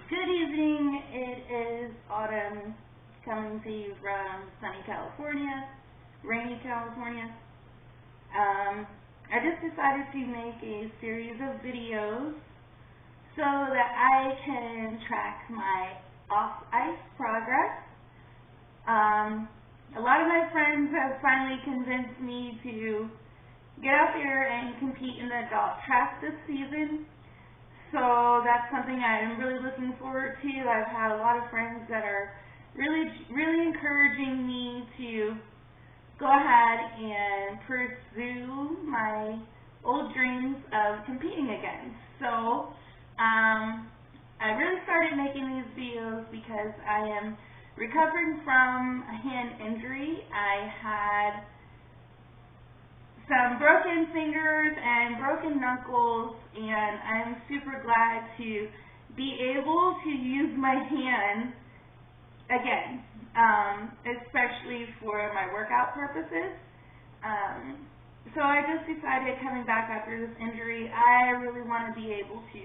Good evening. It is autumn, coming to you from sunny California, rainy California. I just decided to make a series of videos so that I can track my off-ice progress. A lot of my friends have finally convinced me to get out there and compete in the adult track this season. So that's something I'm really looking forward to. I've had a lot of friends that are really encouraging me to go ahead and pursue my old dreams of competing again. So I really started making these videos because I am recovering from a hand injury. I had some broken fingers and broken knuckles, and I'm super glad to be able to use my hand again, especially for my workout purposes. So I just decided, coming back after this injury, I really want to be able to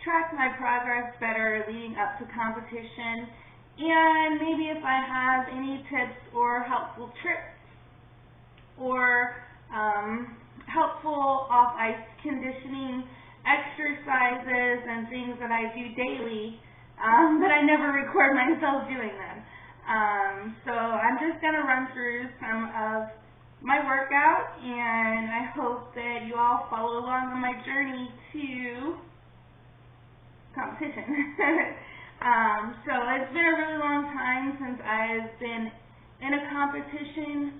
track my progress better leading up to competition, and maybe if I have any tips or helpful tricks or helpful off-ice conditioning exercises and things that I do daily, but I never record myself doing them. So I'm just going to run through some of my workout, and I hope that you all follow along on my journey to competition. So it's been a really long time since I've been in a competition.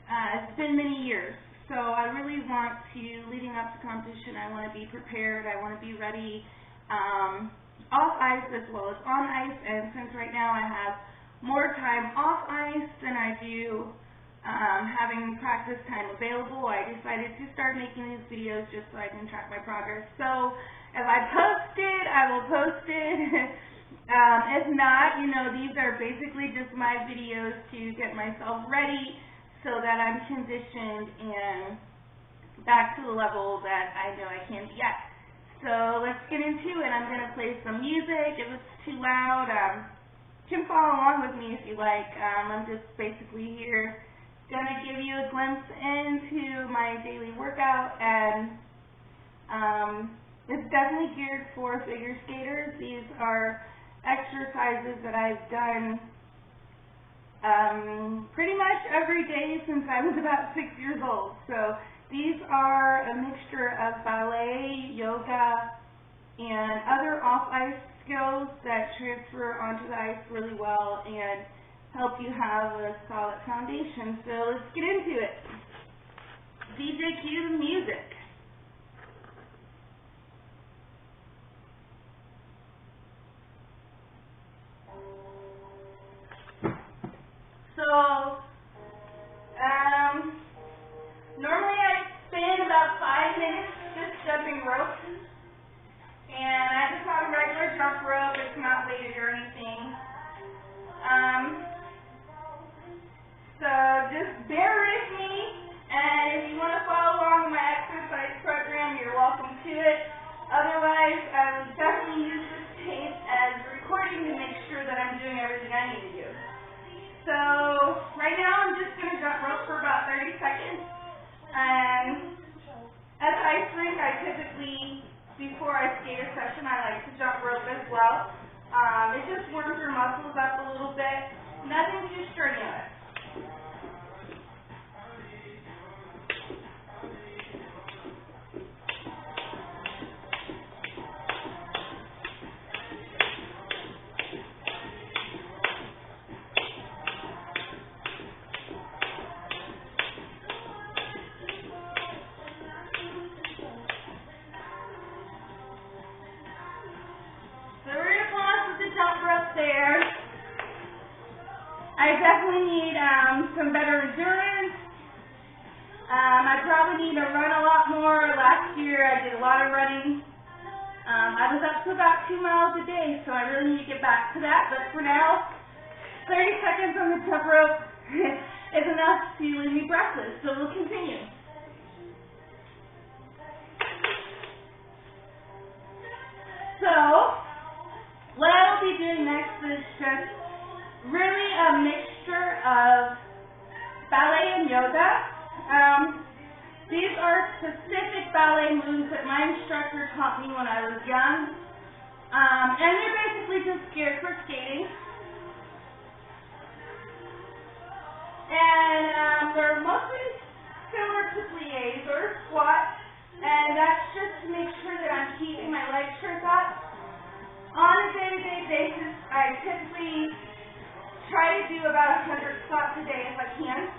It's been many years, so I really want to, leading up to competition, I want to be prepared, I want to be ready off ice as well as on ice, and since right now I have more time off ice than I do having practice time available, I decided to start making these videos just so I can track my progress. So if I post it, I will post it. If not, these are basically just my videos to get myself ready so that I'm conditioned and back to the level that I know I can be at. So let's get into it. I'm going to play some music. If it's too loud, you can follow along with me if you like. I'm just basically here going to give you a glimpse into my daily workout, and it's definitely geared for figure skaters. These are exercises that I've done pretty much every day since I was about 6 years old. So these are a mixture of ballet, yoga, and other off-ice skills that transfer onto the ice really well and help you have a solid foundation. So let's get into it. DJ cue the music. So, normally I spend about 5 minutes just jumping rope, and I just have a regular jump rope. It's not weighted or anything. So just bear with me, and if you want to follow along with my exercise program, you're welcome to it. Otherwise, I would definitely use this tape as recording to make sure that I'm doing everything I need to do. So right now I'm just going to jump rope for about 30 seconds. And at the ice rink, I typically, before I skate a session, I like to jump rope as well. It just warms your muscles up a little bit. Nothing too strenuous. There. I definitely need some better endurance. I probably need to run a lot more. Last year I did a lot of running. I was up to about 2 miles a day, so I really need to get back to that. But for now, 30 seconds on the jump rope is enough to leave me breathless, so we'll continue. So, let's be doing next is just really a mixture of ballet and yoga. These are specific ballet moves that my instructor taught me when I was young. And they're basically just geared for skating. And they're mostly similar to pliés or squats. And that's just to make sure that I'm keeping my leg strength up. On a day-to-day basis, I typically try to do about 100 squats a day if I can.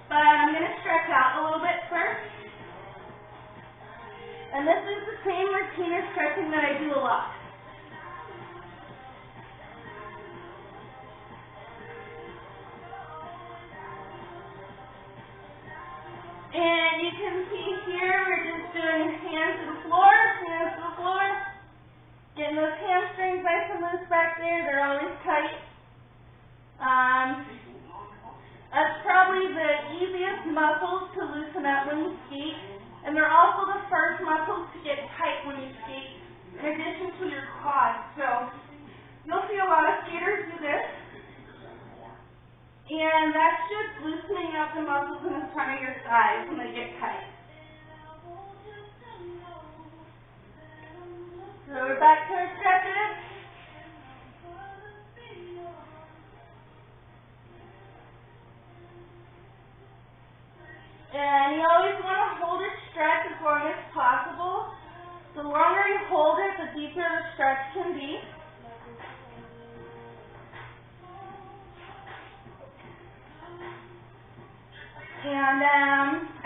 But I'm going to stretch out a little bit first. And this is the same routine of stretching that I do a lot. And you can see here, we're just doing hands to the floor, getting those hamstrings nice and loose back there. They're always tight. That's probably the easiest muscles to loosen up when you skate, and they're also the first muscles to get tight when you skate, in addition to your quads. So you'll see a lot of skaters do this, and that's just loosening up the muscles in the front of your thighs when they get tight. So we're back to our stretches. And you always want to hold a stretch as long as possible. The longer you hold it, the deeper the stretch can be. And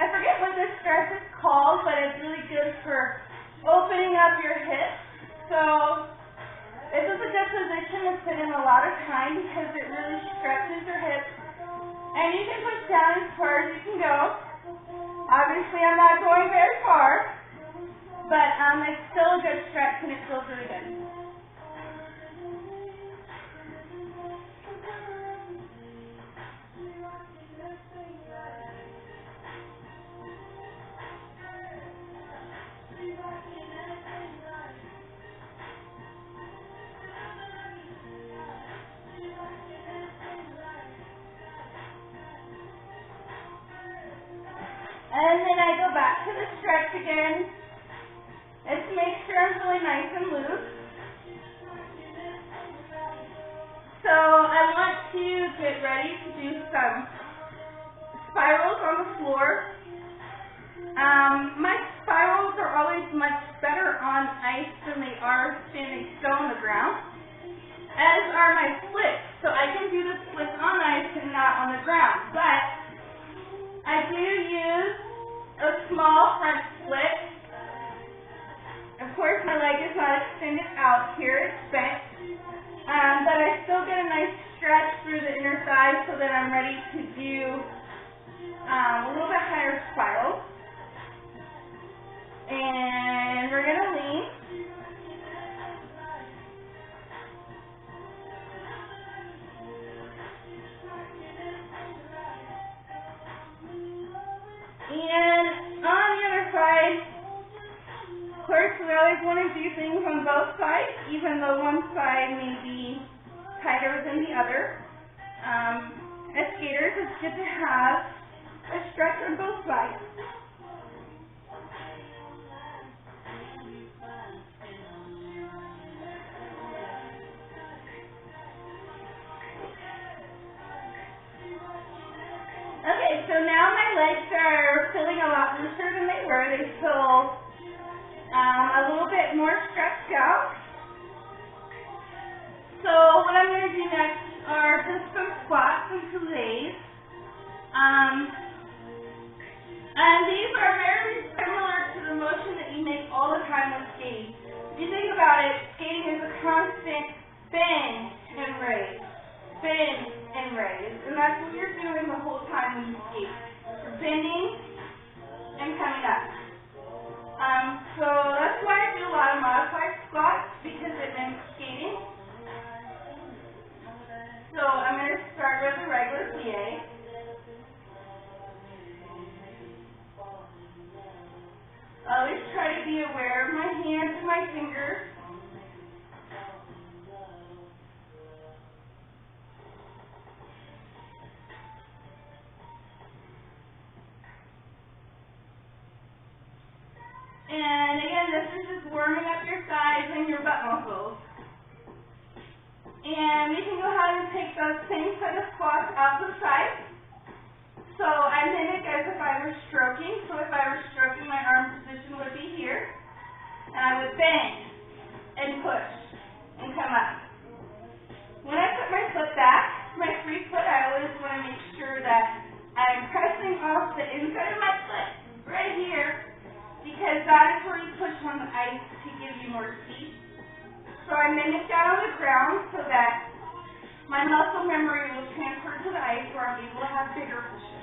I forget what this stretch is called, but it's really good for opening up your hips. So this is a good position to sit in a lot of time because it really stretches your hips. And you can push down as far as you can go. Obviously, I'm not going very far, but it's still a good stretch and it feels really good. And then I go back to the stretch again. And to make sure I'm really nice and loose. So I want to get ready to do some spirals on the floor. My spirals are always much better on ice than they are standing still on the ground, as are my splits. So I can do the splits on ice and not on the ground. But I do use a small front split. Of course, my leg is not extended out here, it's bent. But I still get a nice stretch through the inner thigh so that I'm ready to do a little bit higher spirals. And we're going to lean. And on the other side, of course, we always want to do things on both sides, even though one side may be tighter than the other. As skaters, it's good to have a stretch on both sides. Okay, so now my legs are feeling a lot looser than they were. They feel a little bit more stretched out. So what I'm going to do next are just some squats and pliés. And these are very similar to the motion that you make all the time with skating. If you think about it, skating is a constant bend and raise. Bend and raise. And that's what you're doing the whole time when you skate. You're bending and coming up. So that's why I do a lot of modified squats, because it mimics skating. So I'm going to start with a regular plié. Always try to be aware of my hands and my fingers. And again, this is just warming up your thighs and your butt muscles. And we can go ahead and take those same set of squats out to the side. So I mimic as if I were stroking. So if I were stroking, my arm position would be here. And I would bend and push and come up. When I put my foot back, my free foot, I always want to make sure that I'm pressing off the inside of my foot right here, because that is where you push on the ice to give you more speed. So I mimic that on the ground so that my muscle memory will transfer to the ice where I'm able to have bigger pushes.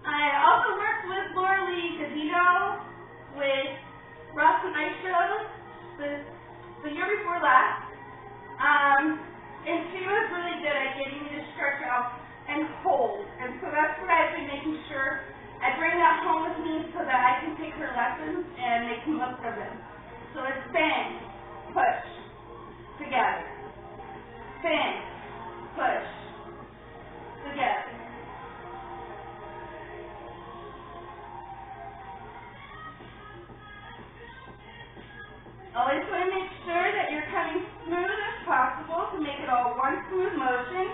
I also worked with Laura Lee Gazito with Ross and Ice Shows the year before last. And she was really good at getting me to stretch out and hold. And so that's what I've been making sure I bring that home with me so that I can take her lessons and make them look for them. So it's bend, push, together. Bend, push, together. Always want to make sure that you're coming smooth as possible to make it all one smooth motion.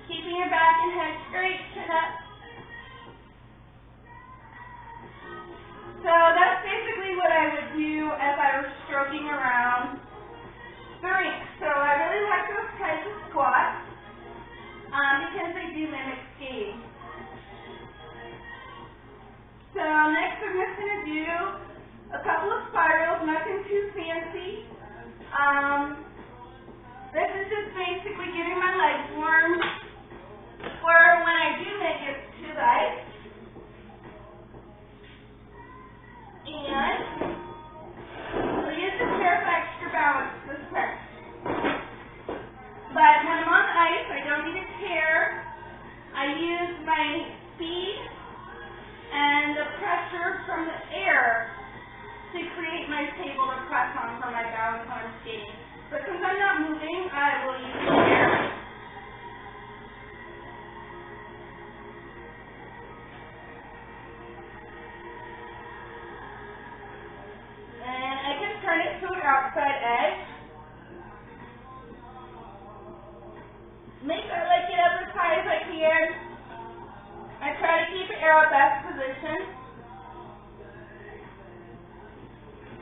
Keeping your back and head straight, chin up. So that's basically what I would do as I was stroking around the rink. So I really like those types of squats because they do mimic skating. So next I'm just going to do a couple of spirals, nothing too fancy. This is just basically getting my legs warm for when I do make it to the ice. And we'll use the chair for extra balance this time. But when I'm on the ice, I don't need a chair. I use my speed and the pressure from the air to create my table to press on for my balance when I'm skating. But since I'm not moving, I will use the chair. And I can turn it to an outside edge. Make sure I get up as high as I can. I try to keep the arrow best position.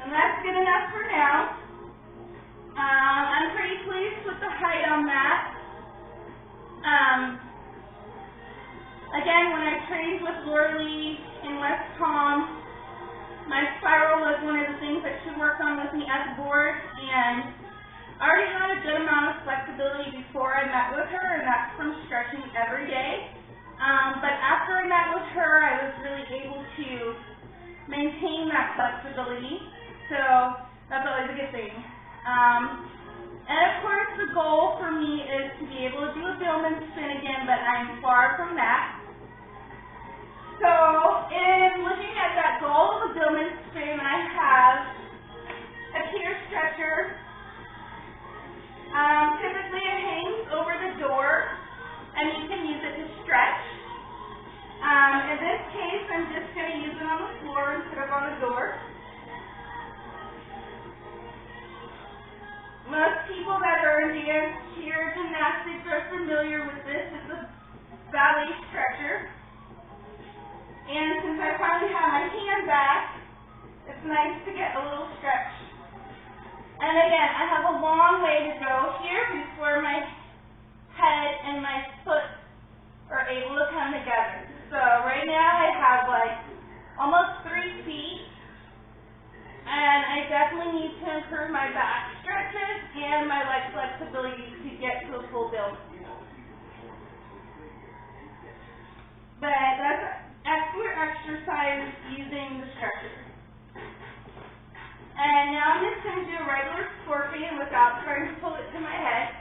And that's good enough for now. I'm pretty pleased with the height on that. Again, when I trained with Laura Lee in West Palm, my spiral was one of the things that she worked on with me at the board, and I already had a good amount of flexibility before I met with her, and that's from stretching every day. But after I met with her, I was really able to maintain that flexibility, so that's always a good thing. And of course, the goal for me is to be able to do a Billman spin again, but I'm far from that. So, in looking at that goal of a Billman spin, I have a chair stretcher. Typically, it hangs over the door, and you can use it to stretch. In this case, I'm just going to use it on the floor instead of on the door. Most people that are in dance, cheer, gymnastics are familiar with this. It's a ballet stretcher. And since I finally have my hand back, it's nice to get a little stretch. And again, I have a long way to go here before my head and my foot are able to come together. So right now I have like almost 3 feet. And I definitely need to improve my back stretches and my leg flexibility to get to a full build. But that's excellent exercise using the stretcher. And now I'm just going to do a regular scorpion without trying to pull it to my head.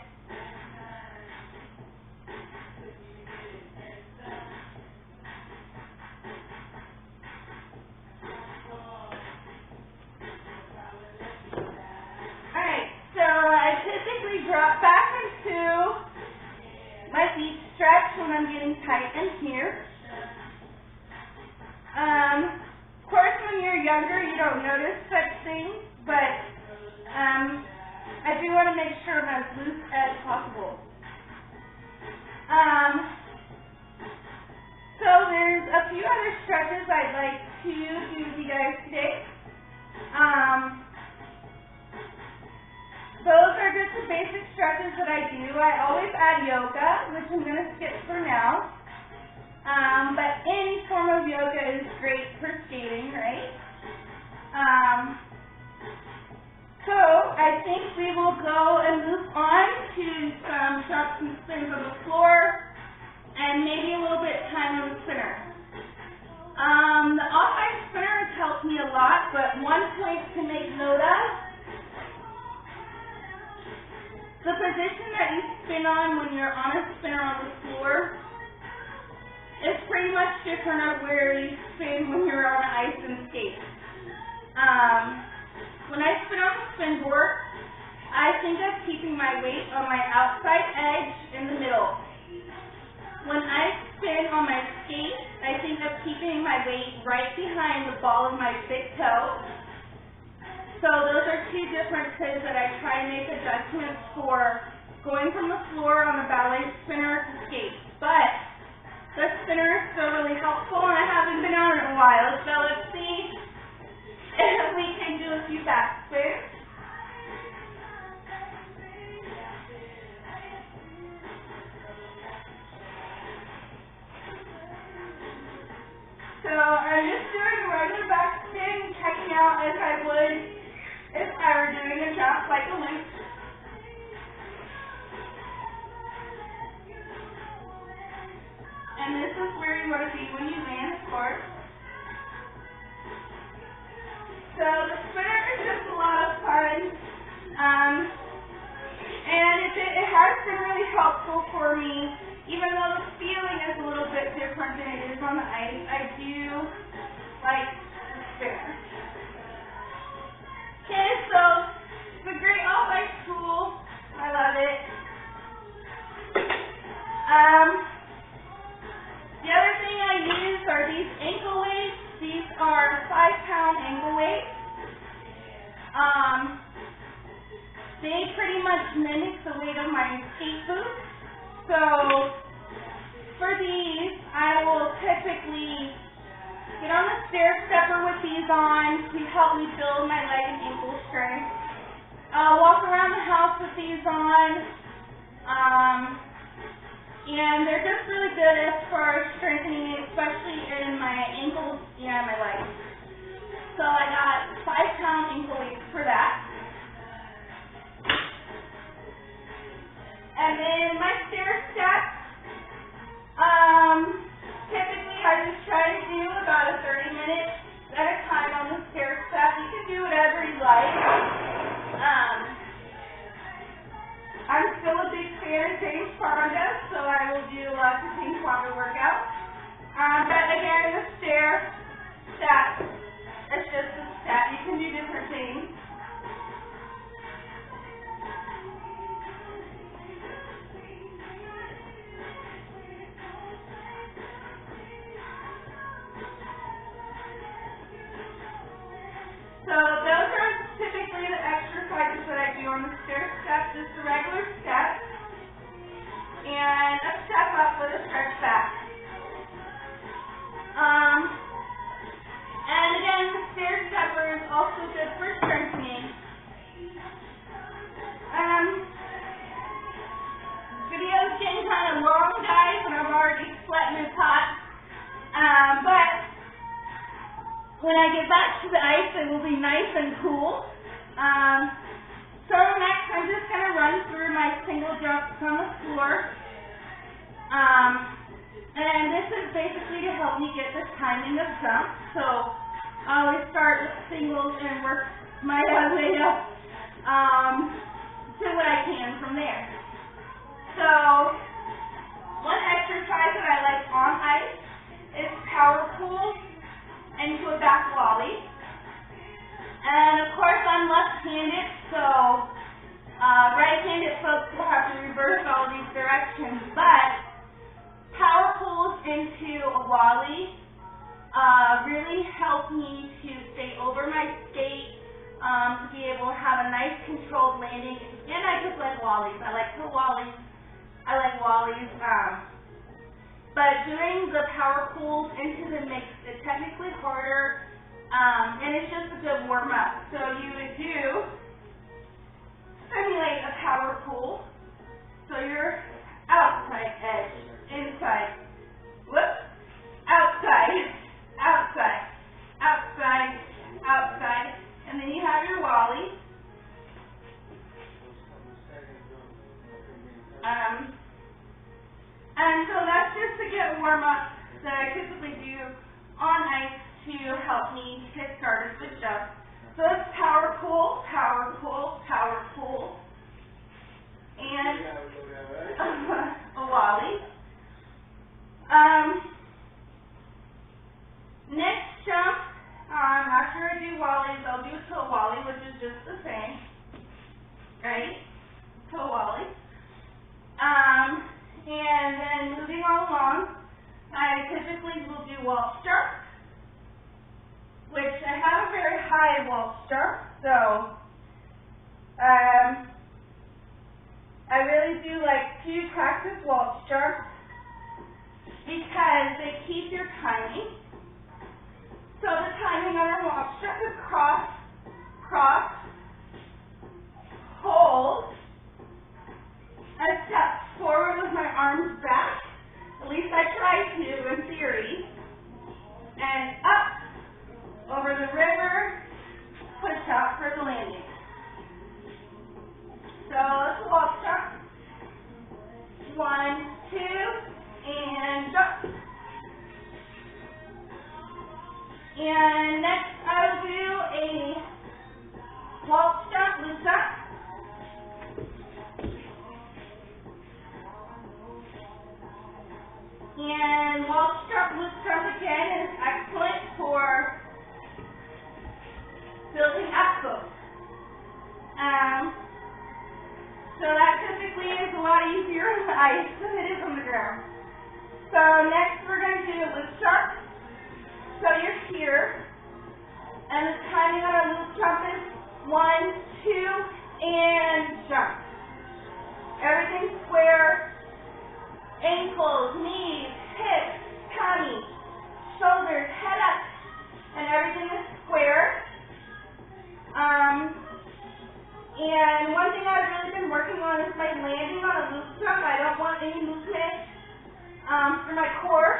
Alright, so I typically drop back into my feet strap when I'm getting tight in here. Of course, when you're younger, you don't notice such things, but I do want to make sure I'm as loose as possible. So there's a few other stretches I'd like to do with you guys today. Those are just the basic stretches that I do. I always add yoga, which I'm going to skip for now. But any form of yoga is great for skating, right? So I think we will go and move on to some jumps and spins on the floor, and maybe a little bit of time on the spinner. The off-ice spinner has helped me a lot, but one point to make note of: the position that you spin on when you're on a spinner on the floor is pretty much different of where you spin when you're on ice and skate. When I spin on the spin board, I think of keeping my weight on my outside edge in the middle. When I spin on my skate, I think of keeping my weight right behind the ball of my big toe. So those are two differences that I try to make adjustments for going from the floor on a ballet spinner to skate. But the spinner is still really helpful, and I haven't been on it in a while, so let's see if we can do a few backspins. So I'm just doing a regular backspin, checking out as I would if I were doing a jump like a loop. And this is where you want to be when you land, of course. So the spinner is just a lot of fun. And it has been really helpful for me, even though the feeling is a little bit different than it is on the ice. I do like the spinner. Okay, so it's a great off-ice tool. I love it. The other thing I use are these ankle weights. These are 5-pound ankle weights. They pretty much mimic the weight of my skate boots. So for these, I will typically get on the stair stepper with these on to help me build my leg and ankle strength. Walk around the house with these on. And they're just really good as far as strengthening, especially in my ankles and my legs. So I got 5-pound ankle weights for that. And then my stair steps, typically I just try to do about a 30 minutes at a time on the stair step. You can do whatever you like. I'm still a big fan of James Fonda, so I will do lots of James Fonda workouts. But again, the stair step, it's just a step. You can do different things. So those are typically the exercises that I do on the stair step, just the regular step, and a step up with a stretch back. And again, the stair stepper is also good for strengthening. Video's getting kind of long, guys, and I'm already sweating and hot. But when I get back to the ice, it will be nice and cool. So next, I'm just going to run through my single jumps on the floor. And this is basically to help me get the timing of jumps. So I always start with singles and work my way up to what I can from there. So one exercise that I like on ice is power pulls into a back volley. And of course I'm left-handed, so right-handed folks will have to reverse all these directions, but Wally really helped me to stay over my skate, to be able to have a nice controlled landing. And I just like Wallies. I like Wallies. But doing the power pulls into the mix is technically harder, and it's just a good warm up. So you would do simulate a power pull. So you're outside edge, inside, whoop, outside, outside, outside, outside, and then you have your Wally. And so that's just to get warm up that I typically do on ice to help me get started with jump. So it's power pull, power pull, power pull, and a Wally. Next jump, after I do Wallies, I'll do toe Wally, which is just the same, right? Toe Wally. And then moving all along, I typically will do wall jump, which I have a very high wall jump, so I really do like to practice wall jumps because they keep your timing. So the timing on our wall jump is cross, cross, hold, a step forward with my arms back, at least I try to in theory, and up over the river, push out for the landing. So let's walk jump. 1, 2, and jump. And next I'll do a walk jump, loop jump. And walk jump, loop jump again is excellent for building axles. So that typically is a lot easier on the ice than it is on the ground. So next we're going to do a loop jump. So you're here, and the timing on a loop jump is 1, 2, and jump. Everything square. Ankles, knees, hips, tummy, shoulders, head up, and everything is square. And one thing I've really been working on is my landing on a loop jump. I don't want any movement for my core.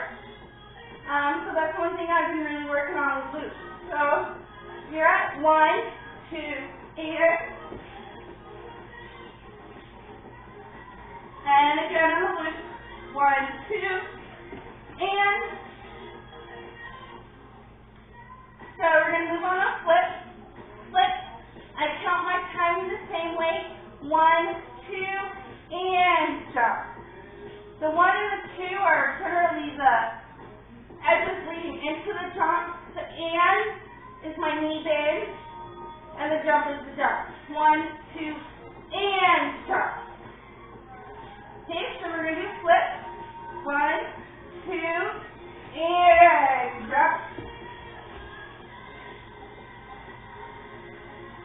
So that's one thing I've been really working on with loops. So you're at 1, 2, here. And again on the loop. 1, 2, and so we're going to move on a flip, flip. I count my timing the same way, 1, 2, and jump. The 1 and the 2 are generally the edges leading into the jump. The and is my knee bend, and the jump is the jump. 1, 2, and jump. Okay, so we're going to do flip. 1, 2, and jump.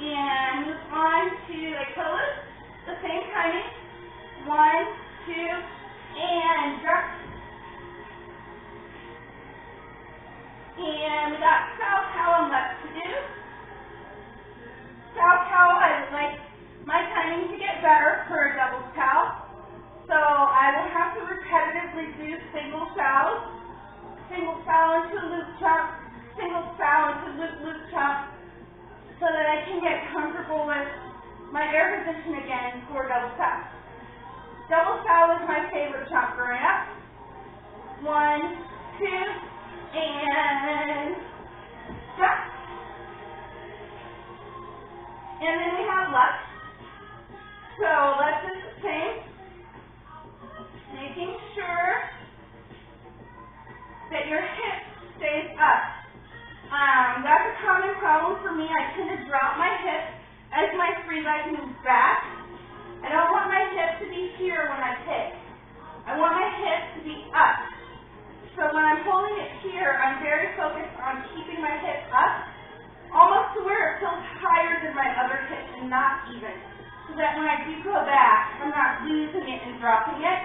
And move on to Achilles. The same timing. 1, 2, and jump. And we got cow cow left to do. Cow cow, I would like my timing to get better for a double cow. So I will have to repetitively do single cows into a loop jump, single cow into loop jump, so that I can get comfortable with my air position again for double cow. Double cow is my favorite jump growing up. 1, 2, and jump. And then we have left. So left is the same. Making sure that your hip stays up. That's a common problem for me. I tend to drop my hip as my free leg moves back. I don't want my hip to be here when I kick. I want my hip to be up. So when I'm holding it here, I'm very focused on keeping my hip up, almost to where it feels higher than my other hip and not even. So that when I do go back, I'm not losing it and dropping it.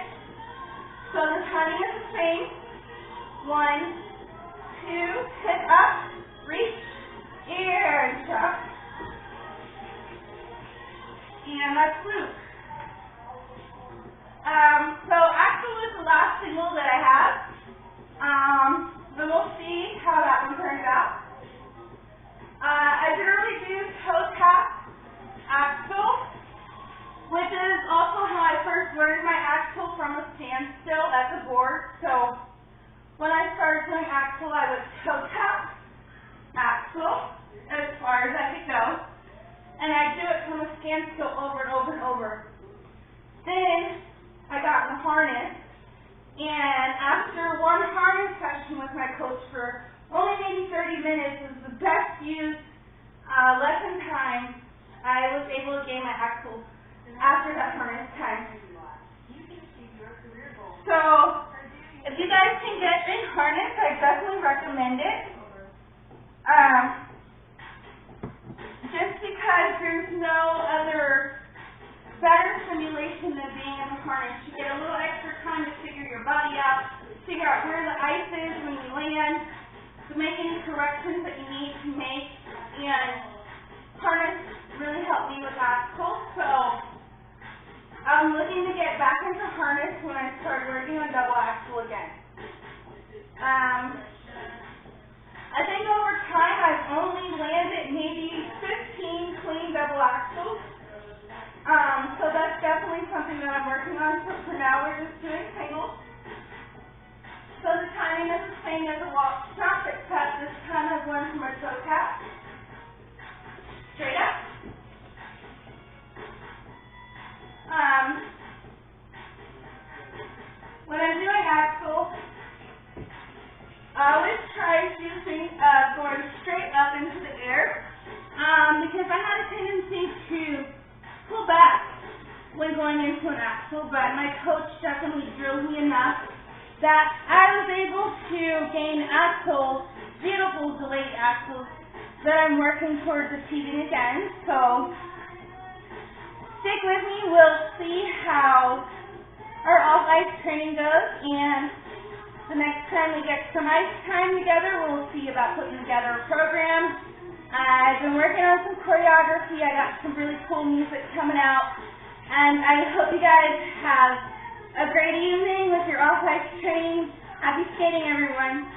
So the timing is the same. 1, 2, hip up, reach, and drop. And let's loop. So axle is the last single that I have. Then we'll see how that one turns out. I generally do toe tap axle, which is also how I first learned my axle from a standstill at the board. So when I started doing axle, I would toe tap axle as far as I could go. And I do it from a standstill over and over and over. Then I got in the harness, and after one harness session with my coach for only maybe 30 minutes, it was the best used lesson time, I was able to gain my axle after that harness time. So if you guys can get in harness, I definitely recommend it. Just because there's no other better stimulation than being in the harness. You get a little extra time to figure your body out, figure out where the ice is when you land, to make any corrections that you need to make, and harness really helped me with axle. So I'm looking to get back into harness when I start working on double axle again. I think over time I've only landed maybe 15 clean double axles. So that's definitely something that I'm working on. So for now we're just doing singles. So the timing is the same as a walk stop, except this time I've learned from a toe tap. Straight up. When I'm doing axle, I always try to think of going straight up into the air, because I had a tendency to pull back when going into an axle, but my coach definitely drilled me enough that I was able to gain axles, beautiful delayed axles, that I'm working towards achieving again. So stick with me, we'll see how our off-ice training goes, and the next time we get some ice time together, we'll see about putting together a program. I've been working on some choreography. I got some really cool music coming out, and I hope you guys have a great evening with your off-ice training. Happy skating, everyone.